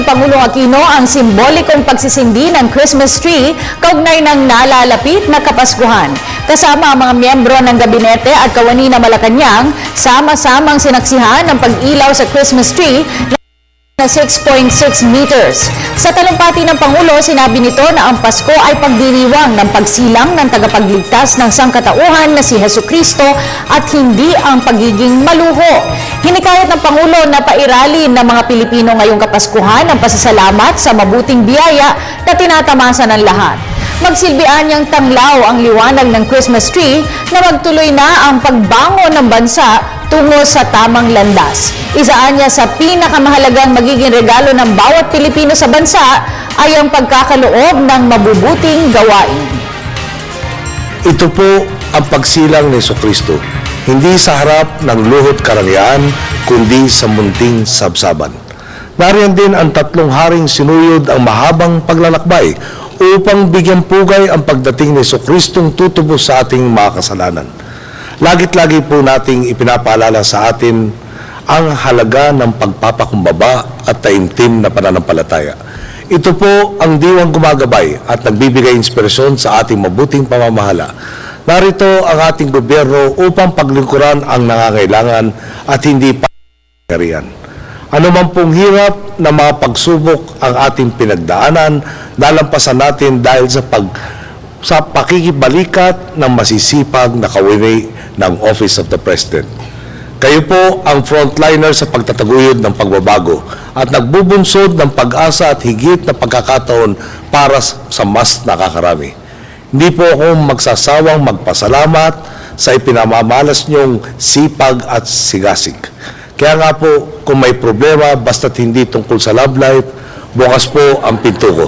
ni Pangulong Aquino ang simbolikong pagsisindi ng Christmas tree kaugnay ng nalalapit na Kapaskuhan. Kasama ang mga miyembro ng gabinete at kawani na Malacanang, sama-samang sinaksihan ng pag-ilaw sa Christmas tree na 6.6 meters. Sa talumpati ng Pangulo, sinabi nito na ang Pasko ay pagdiriwang ng pagsilang ng tagapagligtas ng sangkatauhan na si Hesukristo at hindi ang pagiging maluho. Hinikayat ng Pangulo na pairalin ng mga Pilipino ngayong Kapaskuhan ang pasasalamat sa mabuting biyaya na tinatamasa ng lahat. Magsilbian niyang tanglaw ang liwanag ng Christmas tree na magtuloy na ang pagbangon ng bansa tungo sa tamang landas. Isaan niya sa pinakamahalagang magiging regalo ng bawat Pilipino sa bansa ay ang pagkakaloob ng mabubuting gawain. Ito po ang pagsilang ni Jesucristo, hindi sa harap ng luhod karangyaan, kundi sa munting sabsaban. Nariyan din ang 3 haring sinuyod ang mahabang paglalakbay upang bigyan pugay ang pagdating ni Jesucristong tutubos sa ating mga kasalanan. Lagit-lagi po nating ipinapaalala sa atin ang halaga ng pagpapakumbaba at taimtim na pananampalataya. Ito po ang diwang gumagabay at nagbibigay inspirasyon sa ating mabuting pamamahala. Narito ang ating gobyerno upang paglingkuran ang nangangailangan at hindi pagkarian. Ano man pong hirap na mga pagsubok ang ating pinagdaanan, lalampasan natin dahil sa pakikibalikat ng masisipag na kawani ng Office of the President. Kayo po ang frontliner sa pagtataguyod ng pagbabago at nagbubunsod ng pag-asa at higit na pagkakataon para sa mas nakakarami. Hindi po ako magsasawang magpasalamat sa ipinamamalas niyong sipag at sigasig. Kaya nga po, kung may problema basta't hindi tungkol sa love life, bukas po ang pinto ko.